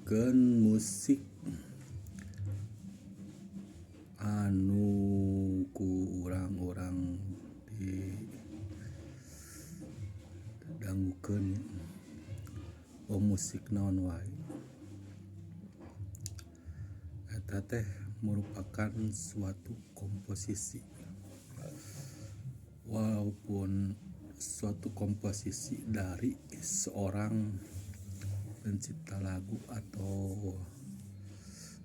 Ngadengekeun musik anu ku urang-urang didanggukeun musik naon wae. Eta teh merupakan suatu komposisi, walaupun suatu komposisi dari seorang pencipta lagu atau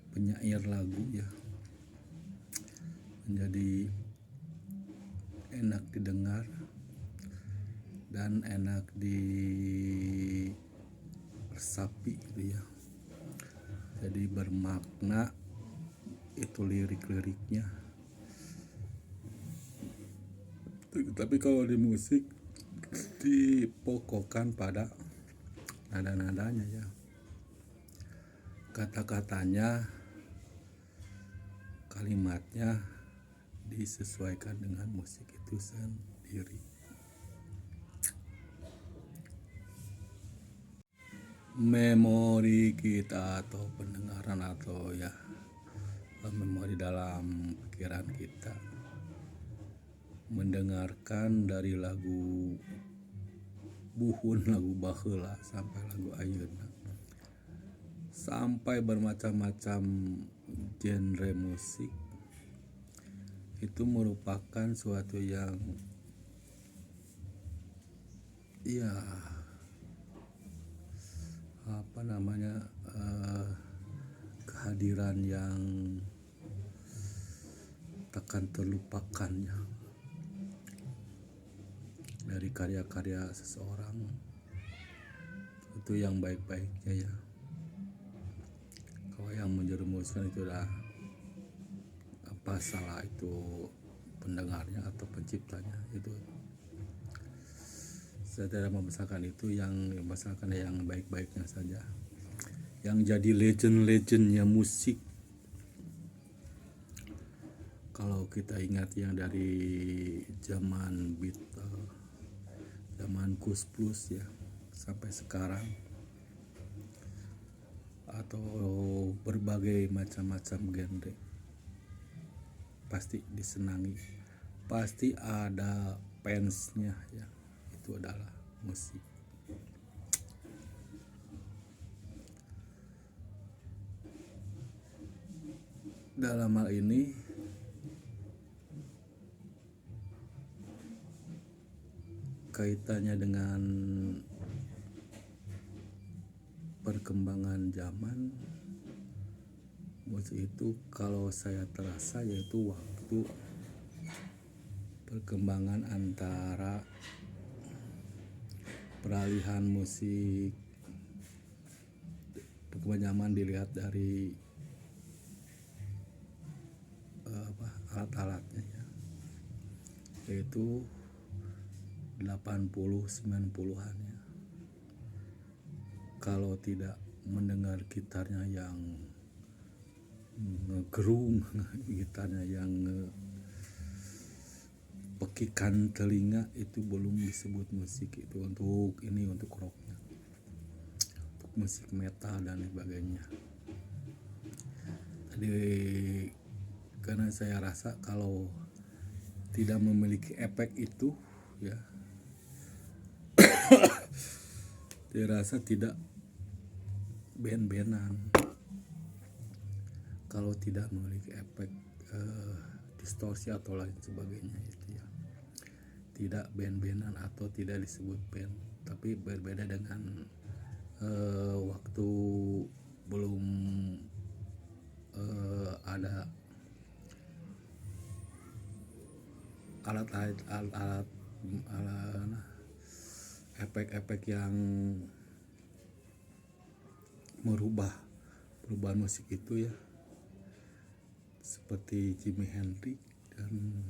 penyair lagu ya, menjadi enak didengar dan enak diresapi gitu ya. Jadi bermakna itu lirik-liriknya. Tapi kalau di musik dipokokkan pada nada-nadanya ya, kata-katanya, kalimatnya disesuaikan dengan musik itu sendiri. Memori kita atau pendengaran atau ya memori dalam pikiran kita mendengarkan dari lagu buhun, lagu baheula sampai lagu ayeuna, sampai bermacam-macam genre musik, itu merupakan suatu yang ya kehadiran yang takkan terlupakannya dari karya-karya seseorang. Itu yang baik-baiknya ya. Kalau yang menjerumuskan itu udah apa salah itu pendengarnya atau penciptanya. Itu saya tidak membesarkan itu, yang membesarkan yang baik-baiknya saja. Yang jadi legend-legendnya musik, kalau kita ingat yang dari zaman Beatles, zaman Kus Plus ya, sampai sekarang, atau berbagai macam-macam genre, pasti disenangi, pasti ada fansnya ya. Itu adalah musik. Dalam hal ini kaitannya dengan perkembangan zaman, musik itu kalau saya terasa yaitu waktu perkembangan antara peralihan musik, perkembangan zaman dilihat dari alat-alatnya ya, yaitu 80-90-an ya. Kalau tidak mendengar gitarnya yang ngegerung, gitarnya yang pekikan telinga, itu belum disebut musik. Itu untuk rocknya, untuk musik metal dan sebagainya. Jadi karena saya rasa kalau tidak memiliki efek itu ya, saya rasa tidak band-bandan. Kalau tidak memiliki efek distorsi atau lain sebagainya itu ya, tidak band-bandan atau tidak disebut band. Tapi berbeda dengan waktu belum ada alat efek-efek yang merubah perubahan musik itu ya, seperti Jimi Hendrix dan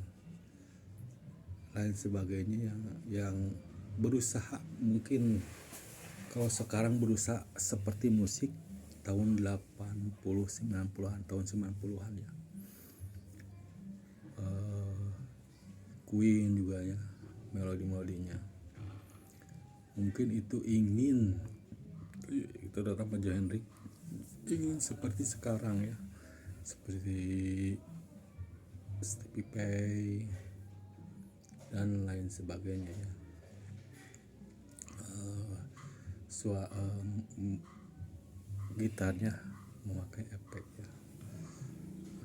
lain sebagainya yang berusaha, mungkin kalau sekarang berusaha seperti musik tahun 80-90-an, tahun 90-an ya. Queen juga ya, melodi-melodinya. Mungkin itu ingin, itu datang Jimi Hendrix ingin seperti sekarang ya, seperti Stevie Pay dan lain sebagainya ya. Gitarnya memakai efek ya.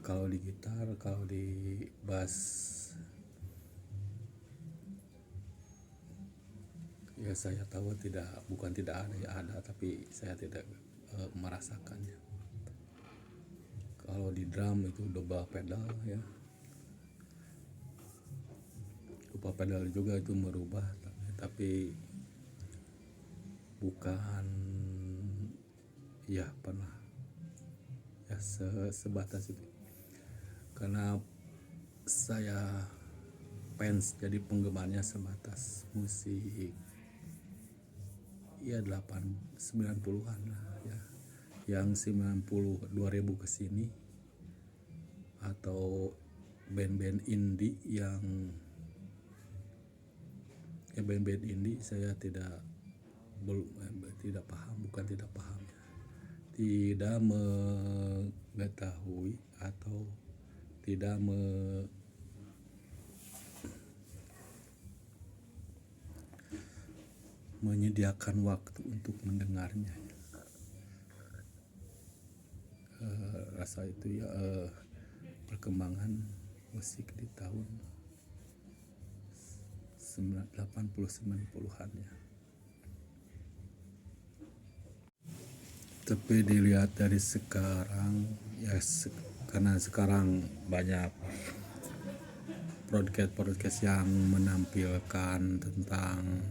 Kalau di gitar, kalau di bass ya saya tahu bukan tidak ada ya, ada, tapi saya tidak merasakannya. Kalau di drum itu double pedal ya, double pedal juga itu merubah, tapi bukan ya pernah ya sebatas itu, karena saya fans, jadi penggemarnya sebatas musik ya 90-an lah ya, yang 2000 ke sini, atau band-band indie yang ya band-band indie saya tidak paham, bukan tidak paham ya, tidak mengetahui atau tidak menyediakan waktu untuk mendengarnya. Rasa itu ya, perkembangan musik di tahun 80-90-an ya. Tapi dilihat dari sekarang ya, karena sekarang banyak podcast yang menampilkan tentang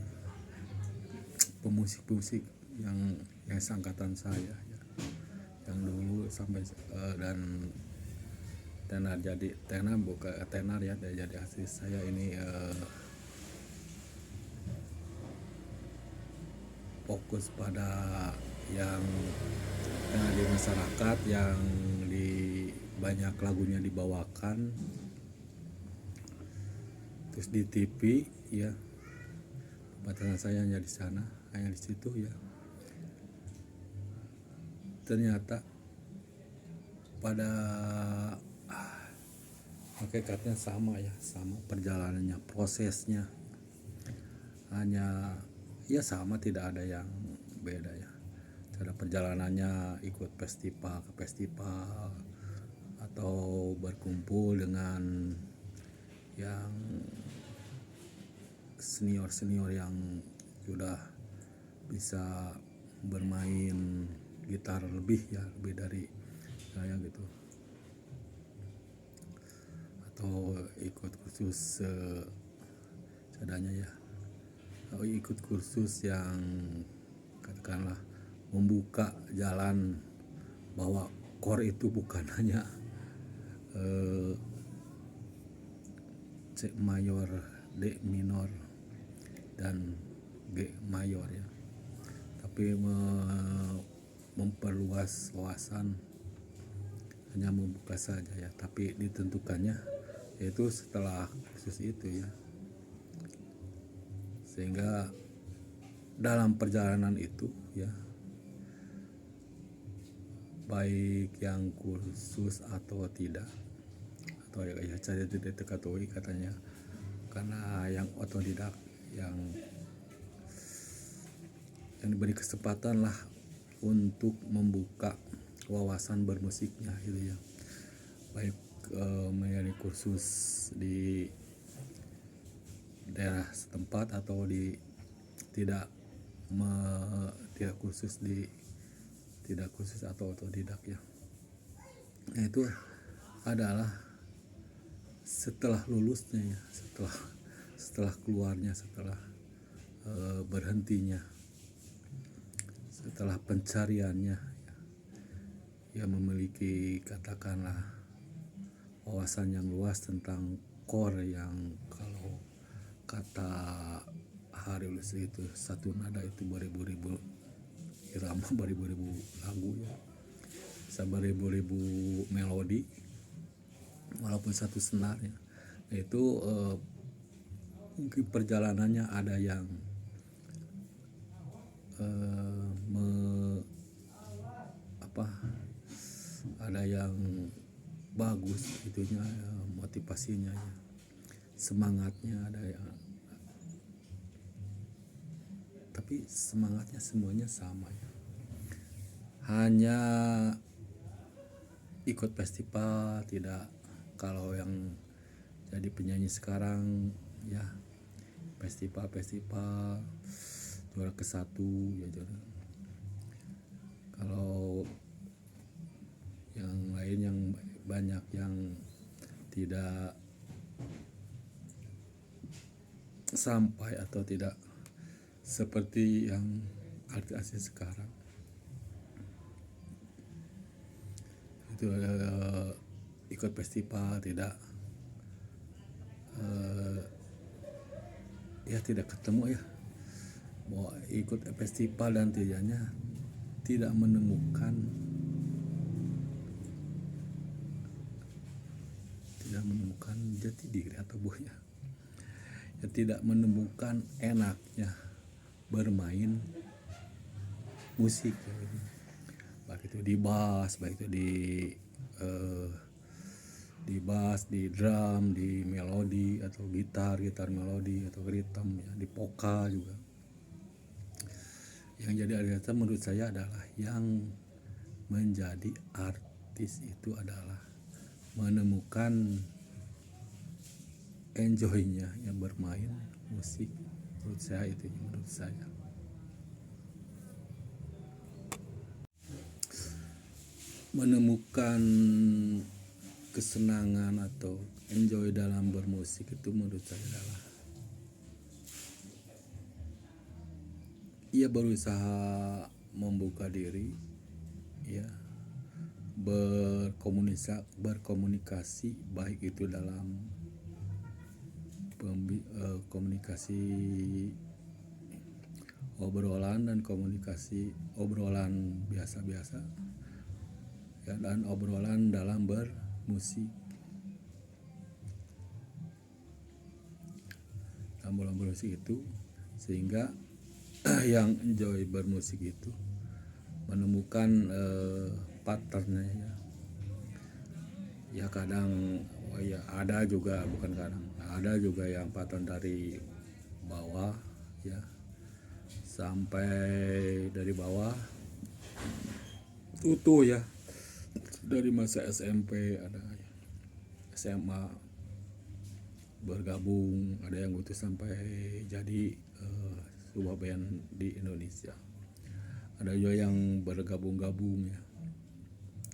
pemusik-pemusik yang seangkatan saya ya, yang dulu sampai dan tenar ya, jadi asli saya ini fokus pada yang di masyarakat, yang di banyak lagunya dibawakan, terus di TV ya, batasan saya hanya di sana, hanya di situ ya. Ternyata pada hakikatnya sama ya, sama perjalanannya, prosesnya hanya ya sama, tidak ada yang beda ya. Cara perjalanannya ikut festival ke festival, atau berkumpul dengan yang senior yang sudah bisa bermain gitar lebih dari saya gitu, atau ikut kursus seadanya ya, atau ikut kursus yang katakanlah membuka jalan bahwa chord itu bukan hanya C mayor, D minor, dan G mayor ya, tapi memperluas wawasan, hanya membuka saja ya, tapi ditentukannya yaitu setelah kursus itu ya. Sehingga dalam perjalanan itu ya, baik yang kursus atau tidak, atau ya saya tidak ketahui katanya, karena yang otodidak yang diberi kesempatan lah untuk membuka wawasan bermusiknya gitu ya, baik melalui kursus di daerah setempat atau tidak kursus atau otodidak ya. Nah, itu adalah setelah lulusnya ya, setelah keluarnya, setelah berhentinya, setelah pencariannya ya, memiliki katakanlah wawasan yang luas tentang chord yang kalau kata Hari Lustri itu satu nada itu beribu-ribu irama, beribu-ribu lagu ya, bisa beribu-ribu melodi walaupun satu senar ya. Itu mungkin perjalanannya ada yang bagus itunya, motivasinya ya. Semangatnya ada ya, tapi semangatnya semuanya sama ya, hanya ikut festival tidak. Kalau yang jadi penyanyi sekarang ya festival juara ke-1 ya juara. Kalau yang lain yang banyak yang tidak sampai atau tidak seperti yang artis sekarang itu ikut festival tidak ya tidak ketemu ya, bahwa ikut festival dan tidak menemukan jati diri atau buahnya ya, tidak menemukan enaknya bermain musik ya, baik itu di bass, baik itu di bass, di drum, di melodi atau gitar melodi atau ritme ya, di vokal juga. Yang jadi artis menurut saya adalah yang menjadi artis itu adalah menemukan enjoynya yang bermain musik. Menurut saya itu, menurut saya menemukan kesenangan atau enjoy dalam bermusik itu menurut saya adalah ia berusaha membuka diri ya, berkomunikasi baik itu dalam komunikasi obrolan dan komunikasi obrolan biasa-biasa ya, dan obrolan dalam bermusik. Dalam bermusik itu sehingga yang enjoy bermusik itu menemukan patternnya ya. Ya kadang ya ada juga, bukan kadang, ada juga yang pattern dari bawah ya sampai dari bawah utuh ya, dari masa SMP ada SMA bergabung, ada yang utuh sampai jadi sebuah band di Indonesia, ada juga yang bergabung-gabung ya,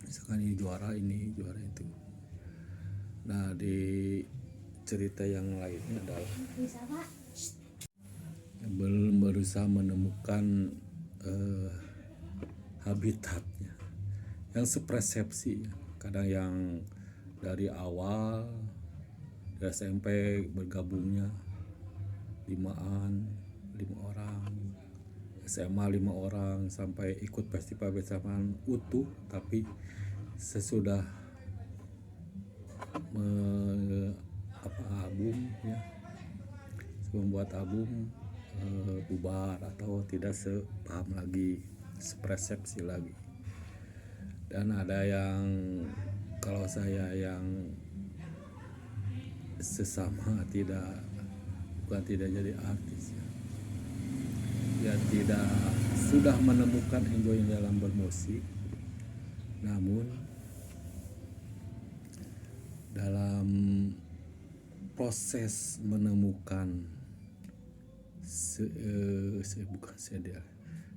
misalkan ini juara itu. Nah di cerita yang lainnya adalah belum berusaha menemukan habitatnya yang sepersepsi ya. Kadang yang dari awal dari SMP bergabungnya 5 orang, SMA 5 orang, sampai ikut festival bersamaan utuh, tapi sesudah album ya, membuat album bubar atau tidak sepaham lagi, sepersepsi lagi. Dan ada yang kalau saya yang sesama bukan tidak jadi artis ya, tidak sudah menemukan enjoy dalam bermusik, namun dalam proses menemukan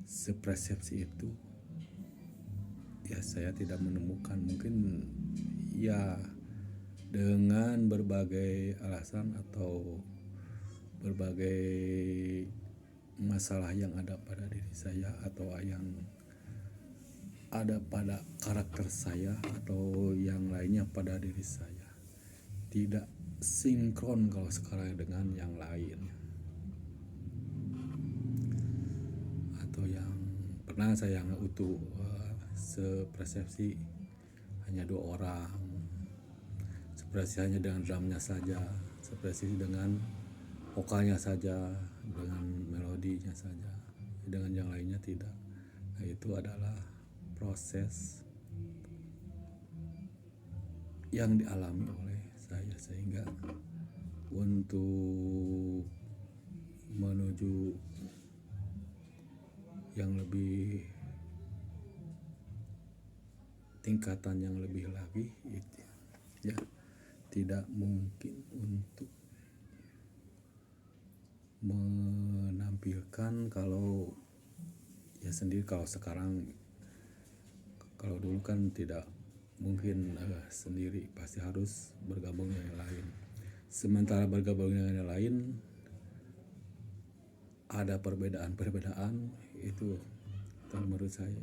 sepersepsi itu ya, saya tidak menemukan. Mungkin ya dengan berbagai alasan atau berbagai masalah yang ada pada diri saya atau yang ada pada karakter saya atau yang lainnya pada diri saya, tidak sinkron kalau sekarang dengan yang lain, atau yang pernah saya yang utuh sepersepsi hanya 2 orang, sepersepsi hanya dengan drumnya saja, sepersepsi dengan vokalnya saja, dengan melodinya saja, dengan yang lainnya tidak. Nah itu adalah proses yang dialami oleh saya, sehingga untuk menuju yang lebih tingkatan yang lebih lagi itu ya tidak mungkin untuk menampilkan kalau ya sendiri. Kalau sekarang, kalau dulu kan tidak mungkin sendiri, pasti harus bergabung dengan yang lain. Sementara bergabung dengan yang lain ada perbedaan itu, menurut saya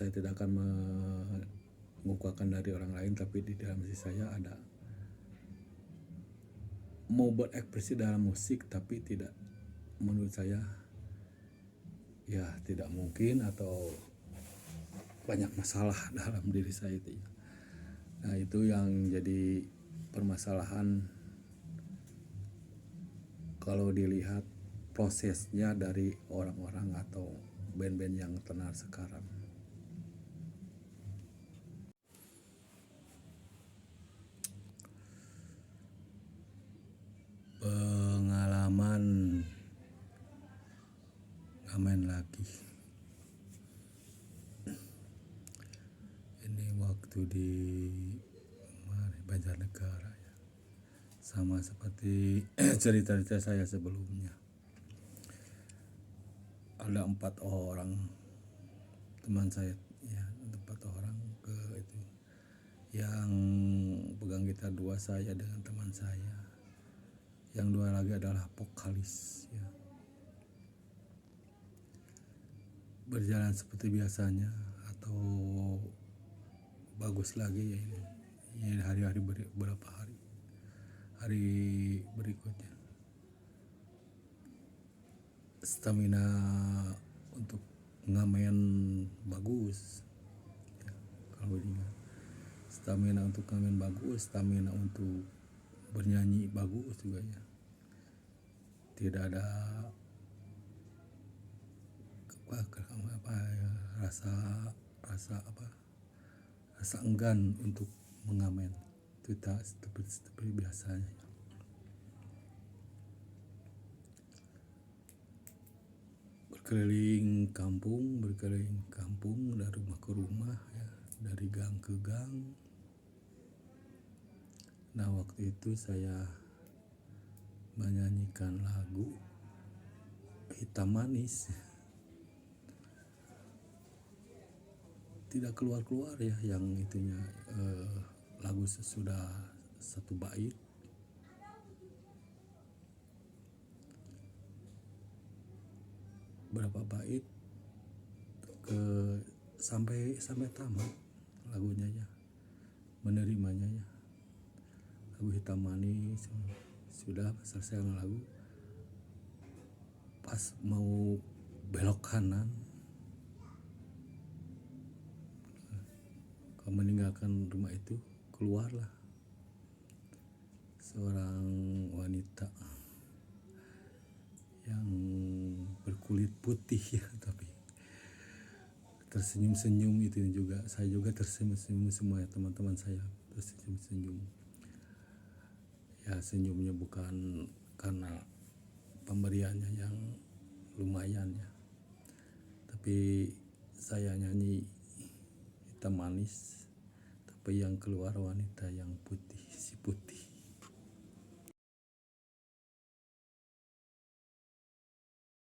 tidak akan mengukuhkan dari orang lain, tapi di dalam diri saya ada mau berekspresi dalam musik, tapi tidak, menurut saya ya tidak mungkin, atau banyak masalah dalam diri saya itu ya. Nah itu yang jadi permasalahan kalau dilihat prosesnya dari orang-orang atau band-band yang tenar sekarang. Pengalaman ngamen lagi ini waktu di Banjarnegara ya, sama seperti cerita-cerita saya sebelumnya. Ada 4 orang teman saya ya, 4 orang ke itu, yang pegang gitar 2 saya dengan teman saya, yang 2 lagi adalah vokalis ya. Berjalan seperti biasanya atau bagus lagi ya ini hari-hari berapa hari berikutnya. Stamina untuk ngamen bagus ya, kalau diingat stamina untuk ngamen bagus, stamina untuk bernyanyi bagus juga ya. Tidak ada rasa enggan untuk mengamen. Itu tak seperti biasanya. Berkeliling kampung dari rumah ke rumah ya, dari gang ke gang. Nah waktu itu saya menyanyikan lagu Hitam Manis. Tidak keluar ya yang itunya, lagu sudah 1 bait, berapa bait sampai tamat lagunya ya, menerimanya ya. Lagu Hitam Manis sudah selesai lagu, pas mau belok kanan meninggalkan rumah itu, keluarlah seorang wanita yang berkulit putih ya, tapi tersenyum-senyum. Itu juga saya juga tersenyum-senyum, semua ya, teman-teman saya tersenyum-senyum ya. Senyumnya bukan karena pemberiannya yang lumayan ya, tapi saya nyanyi Hitam Manis, tapi yang keluar wanita yang putih, si putih.